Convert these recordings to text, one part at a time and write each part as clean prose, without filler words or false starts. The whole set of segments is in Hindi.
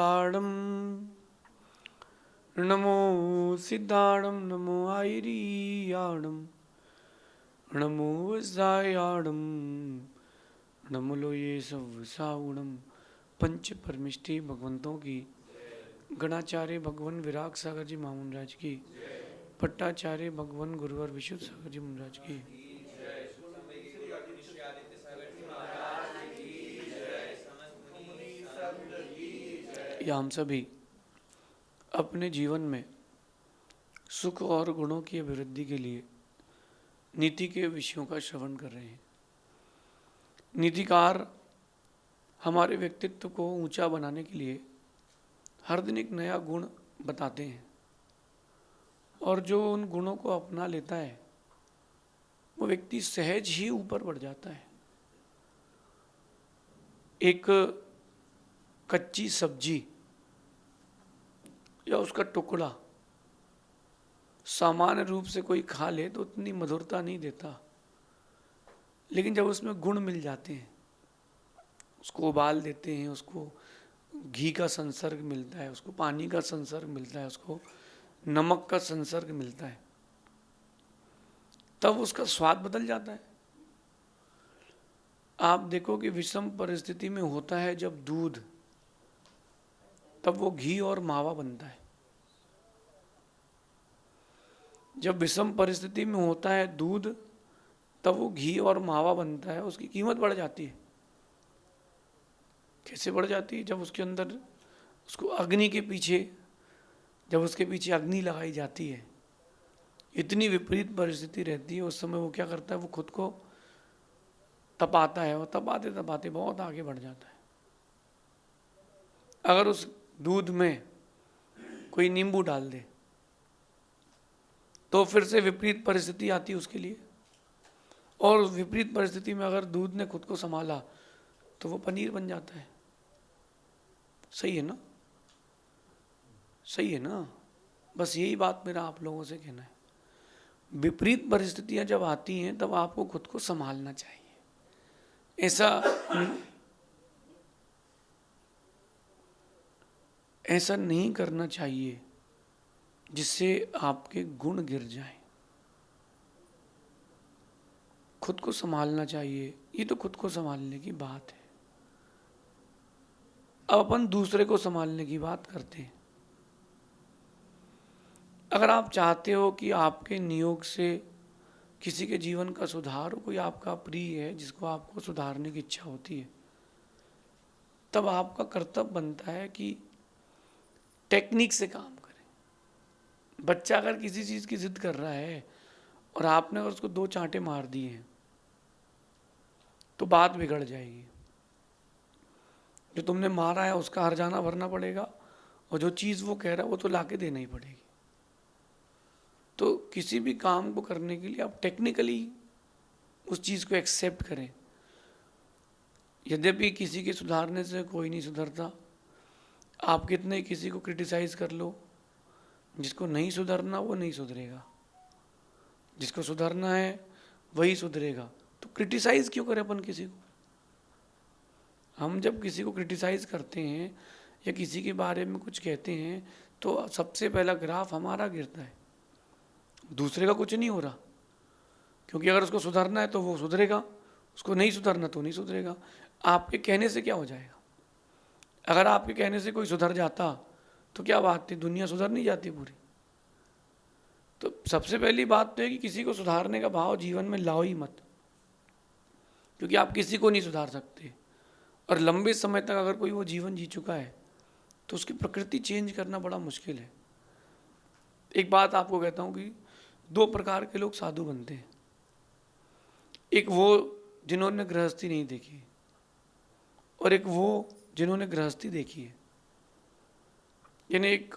सिद्धाणम नमो सिद्धाणम नमो आयरियाणम नमो वज्रायाणम नमो लोये सवसाउणम। पंच परमिष्टि भगवंतों की, गणाचार्य भगवान विराग सागर जी महाराज की, पट्टाचार्य भगवान गुरुवर विशुद्ध सागर जी महाराज की, या हम सभी अपने जीवन में सुख और गुणों की अभिवृद्धि के लिए नीति के विषयों का श्रवण कर रहे हैं। नीतिकार हमारे व्यक्तित्व को ऊंचा बनाने के लिए हर दिन एक नया गुण बताते हैं, और जो उन गुणों को अपना लेता है वो व्यक्ति सहज ही ऊपर बढ़ जाता है। एक कच्ची सब्जी या उसका टुकड़ा सामान्य रूप से कोई खा ले तो उतनी मधुरता नहीं देता, लेकिन जब उसमें गुण मिल जाते हैं, उसको उबाल देते हैं, उसको घी का संसर्ग मिलता है, उसको पानी का संसर्ग मिलता है, उसको नमक का संसर्ग मिलता है, तब उसका स्वाद बदल जाता है। आप देखो कि विषम परिस्थिति में होता है जब दूध, तब वो घी और मावा बनता है। जब विषम परिस्थिति में होता है दूध, तब वो घी और मावा बनता है, उसकी कीमत बढ़ जाती है। कैसे बढ़ जाती है? जब उसके अंदर उसको अग्नि के पीछे, जब उसके पीछे अग्नि लगाई जाती है, इतनी विपरीत परिस्थिति रहती है, उस समय वो क्या करता है, वो खुद को तपाता है, और तपाते तपाते बहुत आगे बढ़ जाता है। अगर उस दूध में कोई नींबू डाल दे तो फिर से विपरीत परिस्थिति आती है उसके लिए, और उस विपरीत परिस्थिति में अगर दूध ने खुद को संभाला तो वो पनीर बन जाता है। सही है ना? सही है ना? बस यही बात मेरा आप लोगों से कहना है। विपरीत परिस्थितियां जब आती हैं तब आपको खुद को संभालना चाहिए। ऐसा नहीं करना चाहिए जिससे आपके गुण गिर जाएं। खुद को संभालना चाहिए। ये तो खुद को संभालने की बात है। अब अपन दूसरे को संभालने की बात करते हैं। अगर आप चाहते हो कि आपके नियोग से किसी के जीवन का सुधार हो, कोई आपका प्रिय है जिसको आपको सुधारने की इच्छा होती है, तब आपका कर्तव्य बनता है कि टेक्निक से काम करें। बच्चा अगर किसी चीज़ की जिद कर रहा है और आपने अगर उसको 2 चांटे मार दिए हैं तो बात बिगड़ जाएगी। जो तुमने मारा है उसका हर्जाना भरना पड़ेगा, और जो चीज़ वो कह रहा है वो तो लाके देना ही पड़ेगी। तो किसी भी काम को करने के लिए आप टेक्निकली उस चीज़ को एक्सेप्ट करें। यद्यपि किसी के सुधारने से कोई नहीं सुधरता। आप कितने किसी को क्रिटिसाइज़ कर लो, जिसको नहीं सुधरना वो नहीं सुधरेगा, जिसको सुधरना है वही सुधरेगा। तो क्रिटिसाइज़ क्यों करें अपन किसी को? हम जब किसी को क्रिटिसाइज़ करते हैं या किसी के बारे में कुछ कहते हैं तो सबसे पहला ग्राफ हमारा गिरता है, दूसरे का कुछ नहीं हो रहा। क्योंकि अगर उसको सुधरना है तो वो सुधरेगा, उसको नहीं सुधरना तो नहीं सुधरेगा। आपके कहने से क्या हो जाएगा? अगर आपके कहने से कोई सुधर जाता तो क्या बात थी, दुनिया सुधर नहीं जाती पूरी? तो सबसे पहली बात तो है कि किसी को सुधारने का भाव जीवन में लाओ ही मत, क्योंकि आप किसी को नहीं सुधार सकते। और लंबे समय तक अगर कोई वो जीवन जी चुका है तो उसकी प्रकृति चेंज करना बड़ा मुश्किल है। एक बात आपको कहता हूँ कि 2 प्रकार के लोग साधु बनते हैं। एक वो जिन्होंने गृहस्थी नहीं देखी, और एक वो जिन्होंने गृहस्थी देखी है। यानी एक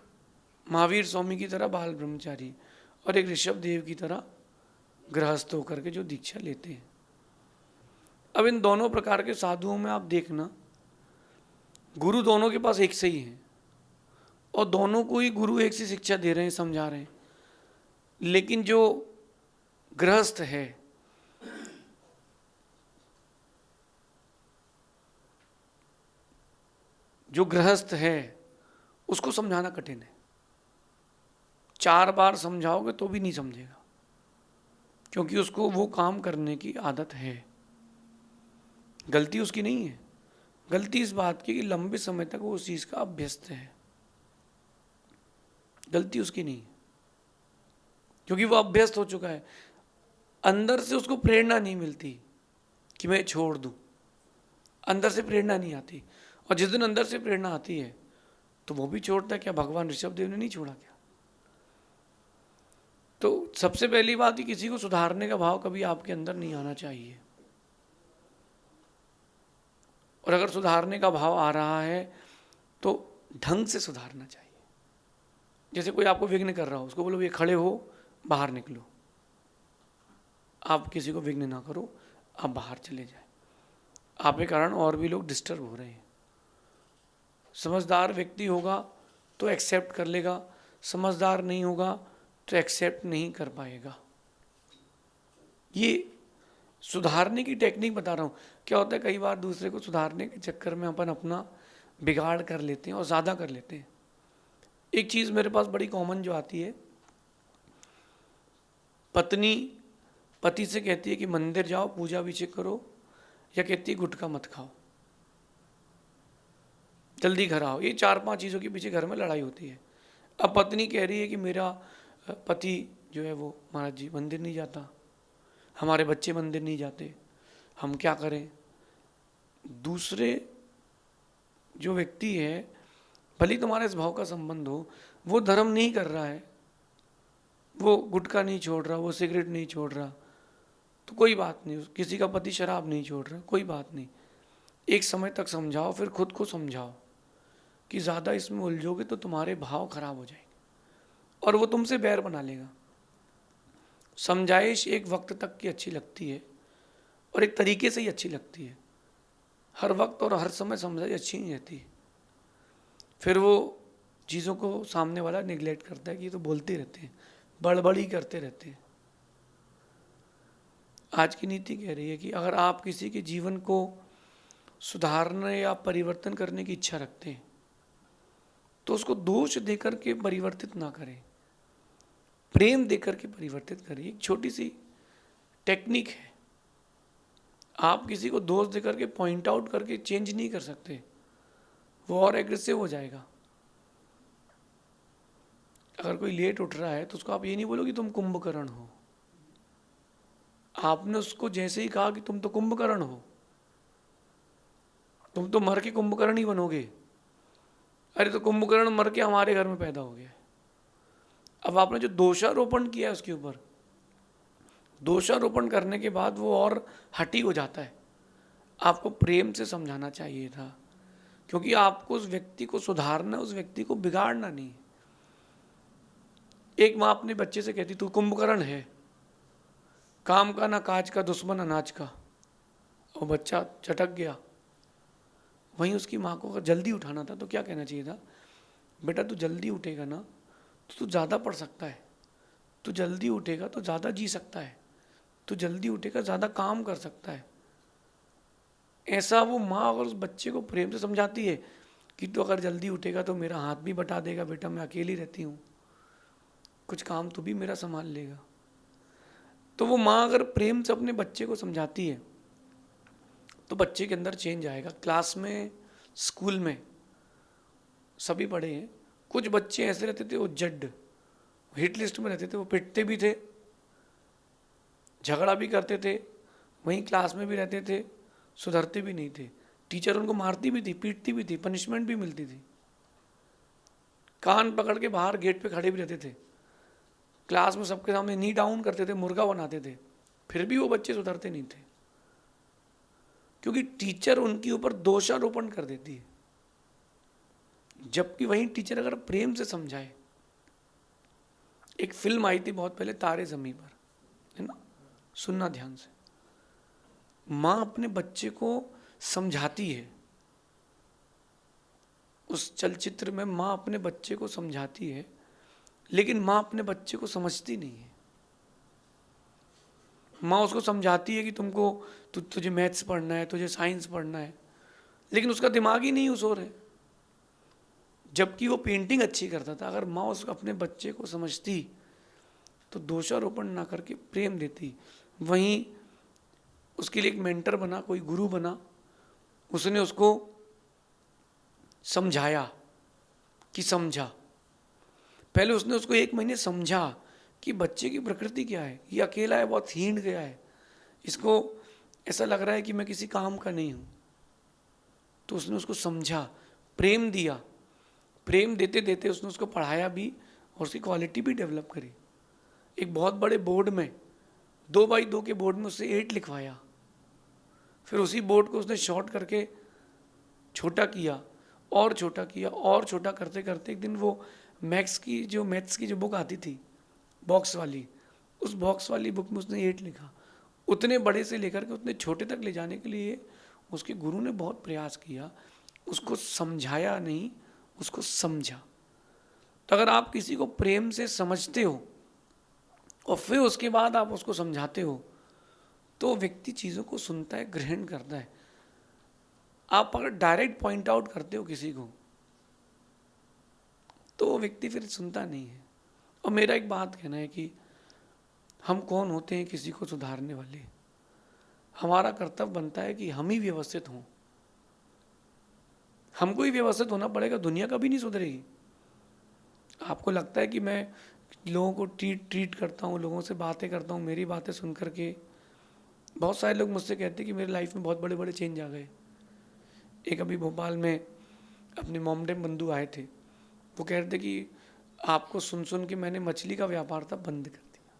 महावीर स्वामी की तरह बाल ब्रह्मचारी, और एक ऋषभ देव की तरह गृहस्थ होकर के जो दीक्षा लेते हैं। अब इन दोनों प्रकार के साधुओं में आप देखना, गुरु दोनों के पास एक से ही है, और दोनों को ही गुरु एक सी शिक्षा दे रहे हैं, समझा रहे हैं। लेकिन जो गृहस्थ है, जो गृहस्थ है उसको समझाना कठिन है। 4 बार समझाओगे तो भी नहीं समझेगा, क्योंकि उसको वो काम करने की आदत है। गलती उसकी नहीं है, गलती इस बात की कि लंबे समय तक वो उस चीज़ का अभ्यस्त है। गलती उसकी नहीं है, क्योंकि वो अभ्यस्त हो चुका है। अंदर से उसको प्रेरणा नहीं मिलती कि मैं छोड़ दूं, अंदर से प्रेरणा नहीं आती। और जिस दिन अंदर से प्रेरणा आती है तो वो भी छोड़ता है। क्या भगवान ऋषभदेव ने नहीं छोड़ा क्या? तो सबसे पहली बात कि किसी को सुधारने का भाव कभी आपके अंदर नहीं आना चाहिए। और अगर सुधारने का भाव आ रहा है तो ढंग से सुधारना चाहिए। जैसे कोई आपको विघ्न कर रहा हो, उसको बोलो ये खड़े हो, बाहर निकलो। आप किसी को विघ्न ना करो, आप बाहर चले जाए। आपके कारण और भी लोग डिस्टर्ब हो रहे हैं। समझदार व्यक्ति होगा तो एक्सेप्ट कर लेगा, समझदार नहीं होगा तो एक्सेप्ट नहीं कर पाएगा। ये सुधारने की टेक्निक बता रहा हूँ। क्या होता है, कई बार दूसरे को सुधारने के चक्कर में अपन अपना बिगाड़ कर लेते हैं और ज़्यादा कर लेते हैं। एक चीज़ मेरे पास बड़ी कॉमन जो आती है, पत्नी पति से कहती है कि मंदिर जाओ, पूजा अभिषेक करो, या कहती है गुटखा मत खाओ, जल्दी घर आओ। ये 4-5 चीज़ों के पीछे घर में लड़ाई होती है। अब पत्नी कह रही है कि मेरा पति जो है वो महाराज जी मंदिर नहीं जाता, हमारे बच्चे मंदिर नहीं जाते, हम क्या करें? दूसरे जो व्यक्ति है, भले तुम्हारे इस भाव का संबंध हो, वो धर्म नहीं कर रहा है, वो गुटखा नहीं छोड़ रहा, वो सिगरेट नहीं छोड़ रहा, तो कोई बात नहीं। किसी का पति शराब नहीं छोड़ रहा, कोई बात नहीं। एक समय तक समझाओ, फिर खुद को समझाओ कि ज़्यादा इसमें उलझोगे तो तुम्हारे भाव खराब हो जाएंगे और वो तुमसे बैर बना लेगा। समझाइश एक वक्त तक की अच्छी लगती है और एक तरीके से ही अच्छी लगती है। हर वक्त और हर समय समझाइश अच्छी नहीं रहती। फिर वो चीज़ों को सामने वाला निगलेक्ट करता है कि ये तो बोलते रहते हैं, बड़बड़ी करते रहते हैं। आज की नीति कह रही है कि अगर आप किसी के जीवन को सुधारने या परिवर्तन करने की इच्छा रखते हैं तो उसको दोष देकर के परिवर्तित ना करें, प्रेम देकर के परिवर्तित करिए। एक छोटी सी टेक्निक है। आप किसी को दोष देकर के पॉइंट आउट करके चेंज नहीं कर सकते, वो और एग्रेसिव हो जाएगा। अगर कोई लेट उठ रहा है तो उसको आप ये नहीं बोलो कि तुम कुंभकर्ण हो। आपने उसको जैसे ही कहा कि तुम तो कुंभकर्ण हो, तुम तो मर के कुंभकर्ण ही बनोगे। अरे तो कुंभकर्ण मर के हमारे घर में पैदा हो गया। अब आपने जो दोषारोपण किया है उसके ऊपर, दोषारोपण करने के बाद वो और हठी हो जाता है। आपको प्रेम से समझाना चाहिए था, क्योंकि आपको उस व्यक्ति को सुधारना, उस व्यक्ति को बिगाड़ना नहीं। एक माँ अपने बच्चे से कहती तू कुंभकर्ण है, काम का ना काज का, दुश्मन अनाज का। और बच्चा चटक गया। वहीं उसकी माँ को अगर जल्दी उठाना था तो क्या कहना चाहिए था, बेटा तू जल्दी उठेगा ना तो तू ज़्यादा पढ़ सकता है, तू जल्दी उठेगा तो ज़्यादा जी सकता है, तू जल्दी उठेगा ज़्यादा काम कर सकता है। ऐसा वो माँ अगर उस बच्चे को प्रेम से समझाती है कि तू अगर जल्दी उठेगा तो मेरा हाथ भी बटा देगा, बेटा मैं अकेली रहती हूँ, कुछ काम तू भी मेरा संभाल लेगा। तो वो माँ अगर प्रेम से अपने बच्चे को समझाती है तो बच्चे के अंदर चेंज आएगा। क्लास में, स्कूल में सभी पढ़े हैं, कुछ बच्चे ऐसे रहते थे वो जड, हिट लिस्ट में रहते थे, वो पिटते भी थे, झगड़ा भी करते थे, वहीं क्लास में भी रहते थे, सुधरते भी नहीं थे। टीचर उनको मारती भी थी, पीटती भी थी, पनिशमेंट भी मिलती थी, कान पकड़ के बाहर गेट पे खड़े भी रहते थे, क्लास में सबके सामने नी डाउन करते थे, मुर्गा बनाते थे, फिर भी वो बच्चे सुधरते नहीं थे, क्योंकि टीचर उनके ऊपर दोषारोपण कर देती है। जबकि वहीं टीचर अगर प्रेम से समझाए। एक फिल्म आई थी बहुत पहले, तारे ज़मीं पर, है ना, सुनना ध्यान से। माँ अपने बच्चे को समझाती है, उस चलचित्र में माँ अपने बच्चे को समझाती है, लेकिन माँ अपने बच्चे को समझती नहीं है। माँ उसको समझाती है कि तुझे मैथ्स पढ़ना है, तुझे साइंस पढ़ना है, लेकिन उसका दिमाग ही नहीं उस ओर है। जबकि वो पेंटिंग अच्छी करता था। अगर माँ उस अपने बच्चे को समझती तो दोषारोपण ना करके प्रेम देती। वहीं उसके लिए एक मेंटर बना, कोई गुरु बना, उसने उसको समझाया कि समझा। पहले उसने उसको 1 महीने समझा कि बच्चे की प्रकृति क्या है, ये अकेला है, बहुत हीण गया है, इसको ऐसा लग रहा है कि मैं किसी काम का नहीं हूँ। तो उसने उसको समझा, प्रेम दिया। प्रेम देते देते उसने उसको पढ़ाया भी और उसकी क्वालिटी भी डेवलप करी। एक बहुत बड़े बोर्ड में 2x2 के बोर्ड में उससे 8 लिखवाया। फिर उसी बोर्ड को उसने शॉर्ट करके छोटा किया और छोटा किया और छोटा करते करते एक दिन वो मैथ्स की जो बुक आती थी बॉक्स वाली, उस बॉक्स वाली बुक में उसने 8 लिखा। उतने बड़े से लेकर के उतने छोटे तक ले जाने के लिए उसके गुरु ने बहुत प्रयास किया, उसको समझाया नहीं, उसको समझा। तो अगर आप किसी को प्रेम से समझते हो और फिर उसके बाद आप उसको समझाते हो तो व्यक्ति चीज़ों को सुनता है, ग्रहण करता है। आप अगर डायरेक्ट पॉइंट आउट करते हो किसी को तो वो व्यक्ति फिर सुनता नहीं है। और मेरा एक बात कहना है कि हम कौन होते हैं किसी को सुधारने वाले? हमारा कर्तव्य बनता है कि हम ही व्यवस्थित हों। हमको ही व्यवस्थित होना पड़ेगा, दुनिया कभी नहीं सुधरेगी। आपको लगता है कि मैं लोगों को ट्रीट करता हूँ, लोगों से बातें करता हूँ, मेरी बातें सुन करके बहुत सारे लोग मुझसे कहते हैं कि मेरी लाइफ में बहुत बड़े बड़े चेंज आ गए। एक अभी भोपाल में अपने मोमडन बंधु आए थे, वो कह रहे थे कि आपको सुन सुन के मैंने मछली का व्यापार था बंद कर दिया।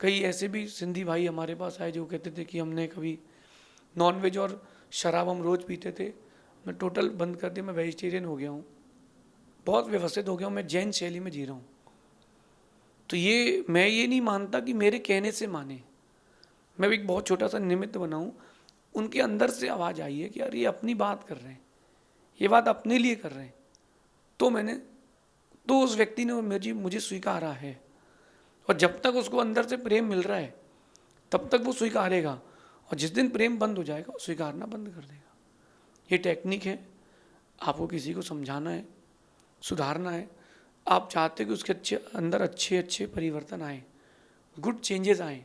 कई ऐसे भी सिंधी भाई हमारे पास आए जो कहते थे कि हमने कभी नॉनवेज और शराब हम रोज़ पीते थे, मैं टोटल बंद कर दिया, मैं वेजिटेरियन हो गया हूँ, बहुत व्यवस्थित हो गया हूँ, मैं जैन शैली में जी रहा हूँ। तो मैं ये नहीं मानता कि मेरे कहने से माने, मैं भी एक बहुत छोटा सा निमित्त बनाऊँ। उनके अंदर से आवाज़ आई है कि यार ये अपनी बात कर रहे हैं, ये बात अपने लिए कर रहे हैं, तो उस व्यक्ति ने मुझे स्वीकारा है। और जब तक उसको अंदर से प्रेम मिल रहा है तब तक वो स्वीकारेगा, और जिस दिन प्रेम बंद हो जाएगा वो स्वीकारना बंद कर देगा। ये टेक्निक है। आपको किसी को समझाना है, सुधारना है, आप चाहते कि उसके अंदर अच्छे अच्छे परिवर्तन आए, गुड चेंजेस आए,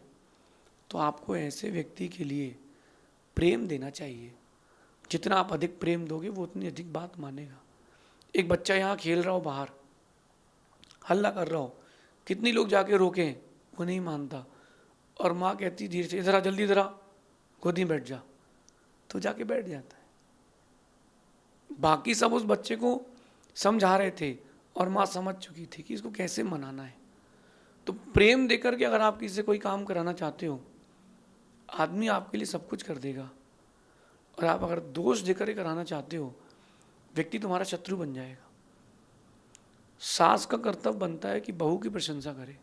तो आपको ऐसे व्यक्ति के लिए प्रेम देना चाहिए। जितना आप अधिक प्रेम दोगे वो उतनी अधिक बात मानेगा। एक बच्चा यहाँ खेल रहा हो, बाहर हल्ला कर रहा हो, कितनी लोग जाके रोकें, वो नहीं मानता, और माँ कहती धीरे से इधर आ, जल्दी इधर आ, गोदी में बैठ जा, तो जाके बैठ जाता है। बाकी सब उस बच्चे को समझा रहे थे और माँ समझ चुकी थी कि इसको कैसे मनाना है। तो प्रेम देकर के अगर आप किसी से कोई काम कराना चाहते हो, आदमी आपके लिए सब कुछ कर देगा। और आप अगर दोष देकर के कराना चाहते हो, व्यक्ति तुम्हारा शत्रु बन जाएगा। सास का कर्तव्य बनता है कि बहू की प्रशंसा करे,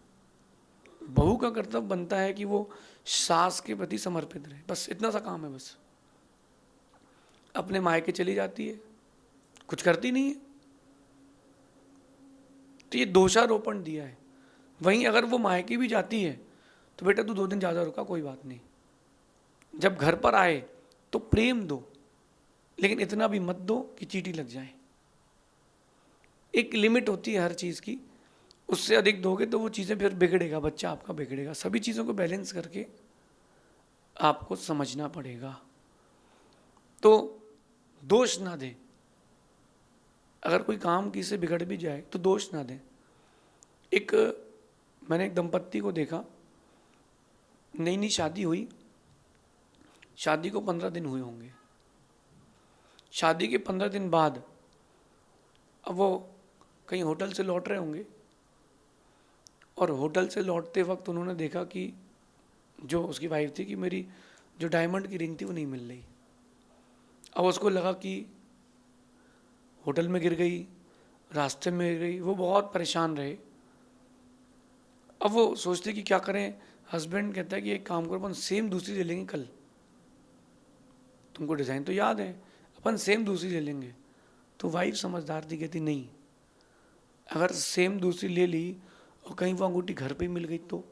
बहू का कर्तव्य बनता है कि वो सास के प्रति समर्पित रहे। बस इतना सा काम है। बस अपने मायके चली जाती है, कुछ करती नहीं है, तो ये दोषारोपण दिया है। वहीं अगर वो मायके भी जाती है तो बेटा तू 2 दिन ज़्यादा रुका, कोई बात नहीं, जब घर पर आए तो प्रेम दो, लेकिन इतना भी मत दो कि चींटी लग जाए। एक लिमिट होती है हर चीज़ की, उससे अधिक दोगे तो वो चीज़ें फिर बिगड़ेगा, बच्चा आपका बिगड़ेगा। सभी चीज़ों को बैलेंस करके आपको समझना पड़ेगा। तो दोष ना दें। अगर कोई काम किसी से बिगड़ भी जाए तो दोष ना दें। मैंने एक दंपत्ति को देखा, नई नई शादी हुई, शादी को 15 दिन हुए होंगे। शादी के 15 दिन बाद अब वो कहीं होटल से लौट रहे होंगे, और होटल से लौटते वक्त उन्होंने देखा कि जो उसकी वाइफ थी कि मेरी जो डायमंड की रिंग थी वो नहीं मिल रही। अब उसको लगा कि होटल में गिर गई, रास्ते में गिर गई, वो बहुत परेशान रहे। अब वो सोचते कि क्या करें। हस्बैंड कहता है कि एक काम करो, अपन सेम दूसरी ले लेंगे कल, तुमको डिज़ाइन तो याद है, अपन सेम दूसरी ले लेंगे। तो वाइफ समझदार थी, कहती नहीं, अगर सेम दूसरी ले ली और कहीं वो अंगूठी घर पे ही मिल गई तो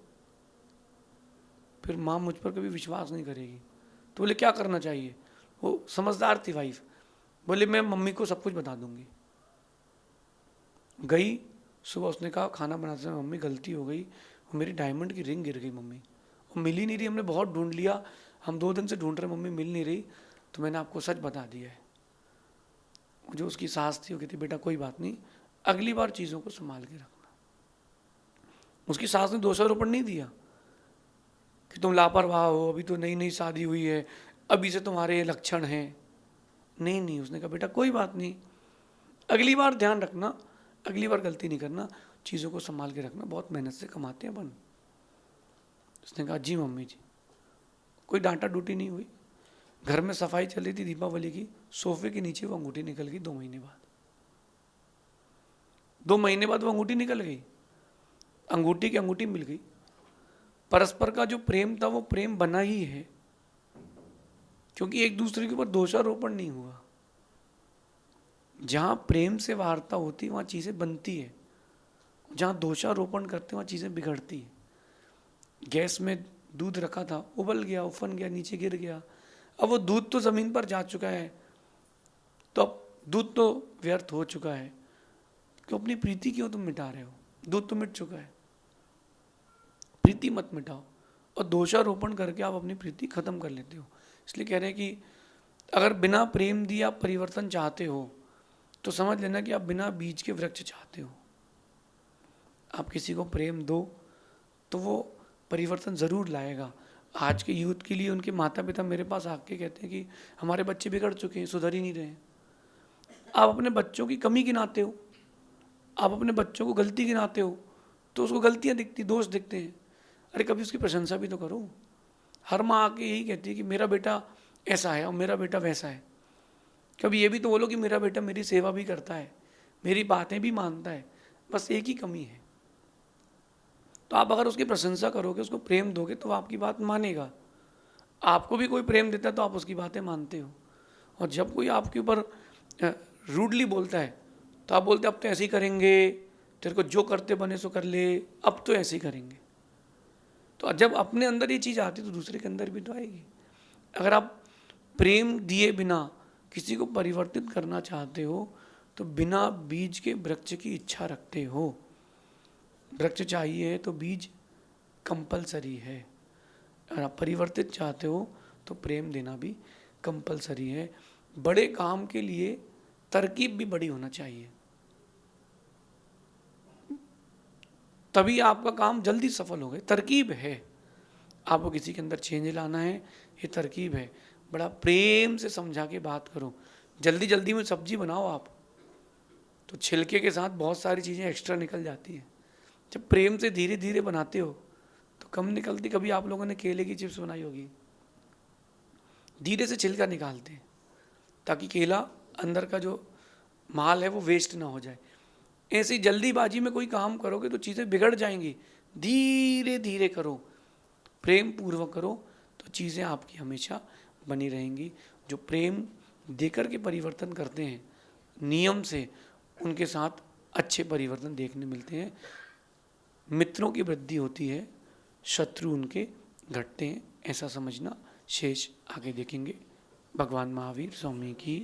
फिर माँ मुझ पर कभी विश्वास नहीं करेगी। तो बोले क्या करना चाहिए? वो समझदार थी वाइफ, बोले मैं मम्मी को सब कुछ बता दूंगी। गई सुबह, उसने कहा खाना बनाते समय मम्मी गलती हो गई, वो मेरी डायमंड की रिंग गिर गई मम्मी, वो मिल ही नहीं रही, हमने बहुत ढूंढ लिया, हम 2 दिन से ढूंढ रहे मम्मी मिल नहीं रही, तो मैंने आपको सच बता दिया है। जो उसकी सास थी वो कहती बेटा कोई बात नहीं, अगली बार चीज़ों को संभाल के रखना। उसकी सास ने दोषारोपण नहीं दिया कि तुम लापरवाह हो, अभी तो नई नई शादी हुई है, अभी से तुम्हारे ये लक्षण हैं। नहीं नहीं, उसने कहा बेटा कोई बात नहीं, अगली बार ध्यान रखना, अगली बार गलती नहीं करना, चीज़ों को संभाल के रखना, बहुत मेहनत से कमाते हैं अपन। उसने कहा जी मम्मी जी। कोई डांटा डूटी नहीं हुई। घर में सफाई चल रही थी दीपावली की, सोफे के नीचे वो अंगूठी निकल गई 2 महीने बाद। 2 महीने बाद वो अंगूठी निकल गई, अंगूठी की अंगूठी मिल गई। परस्पर का जो प्रेम था वो प्रेम बना ही है, क्योंकि एक दूसरे के ऊपर दोषारोपण नहीं हुआ। जहां प्रेम से वार्ता होती है वहां चीजें बनती है, जहां दोषारोपण करते वहां चीजें बिगड़ती है। गैस में दूध रखा था, उबल गया, उफन गया, नीचे गिर गया, अब वो दूध तो जमीन पर जा चुका है, तो अब दूध तो व्यर्थ हो चुका है, क्यों अपनी प्रीति क्यों तुम मिटा रहे हो? दूध तो मिट चुका है। प्रीति मत मिटाओ, और दोषारोपण करके आप अपनी प्रीति खत्म कर लेते हो। इसलिए कह रहे हैं कि अगर बिना प्रेम दिए आप परिवर्तन चाहते हो तो समझ लेना कि आप बिना बीज के वृक्ष चाहते हो। आप किसी को प्रेम दो तो वो परिवर्तन ज़रूर लाएगा। आज के यूथ के लिए उनके माता पिता मेरे पास आके कहते हैं कि हमारे बच्चे बिगड़ चुके हैं, सुधर ही नहीं रहे हैं। आप अपने बच्चों की कमी गिनाते हो, आप अपने बच्चों को गलती गिनाते हो, तो उसको गलतियां दिखती, दोष दिखते हैं। अरे कभी उसकी प्रशंसा भी तो करो। हर माँ आके यही कहती है कि मेरा बेटा ऐसा है और मेरा बेटा वैसा है। कभी ये भी तो बोलो कि मेरा बेटा मेरी सेवा भी करता है, मेरी बातें भी मानता है, बस एक ही कमी है। तो आप अगर उसकी प्रशंसा करोगे, उसको प्रेम दोगे, तो वो आपकी बात मानेगा। आपको भी कोई प्रेम देता है तो आप उसकी बातें मानते हो। और जब कोई आपके ऊपर रूडली बोलता है तो आप बोलते अब तो ऐसे ही करेंगे, तेरे को जो करते बने सो कर ले, अब तो ऐसे ही करेंगे। तो जब अपने अंदर ये चीज़ आती है तो दूसरे के अंदर भी तो आएगी। अगर आप प्रेम दिए बिना किसी को परिवर्तित करना चाहते हो तो बिना बीज के वृक्ष की इच्छा रखते हो। वृक्ष चाहिए तो बीज कंपलसरी है। अगर आप परिवर्तित चाहते हो तो प्रेम देना भी कंपलसरी है। बड़े काम के लिए तरकीब भी बड़ी होना चाहिए, तभी आपका काम जल्दी सफल होगा। तरकीब है, आपको किसी के अंदर चेंज लाना है, ये तरकीब है। बड़ा प्रेम से समझा के बात करो। जल्दी जल्दी में सब्जी बनाओ आप तो छिलके के साथ बहुत सारी चीज़ें एक्स्ट्रा निकल जाती हैं। जब प्रेम से धीरे धीरे बनाते हो तो कम निकलती। कभी आप लोगों ने केले की चिप्स बनाई होगी, धीरे से छिलका निकालते हैं ताकि केला अंदर का जो माल है वो वेस्ट ना हो जाए। ऐसी जल्दीबाजी में कोई काम करोगे तो चीज़ें बिगड़ जाएंगी। धीरे धीरे करो, प्रेम पूर्वक करो, तो चीज़ें आपकी हमेशा बनी रहेंगी। जो प्रेम देकर के परिवर्तन करते हैं नियम से, उनके साथ अच्छे परिवर्तन देखने मिलते हैं। मित्रों की वृद्धि होती है, शत्रु उनके घटते हैं, ऐसा समझना। शेष आगे देखेंगे। भगवान महावीर स्वामी की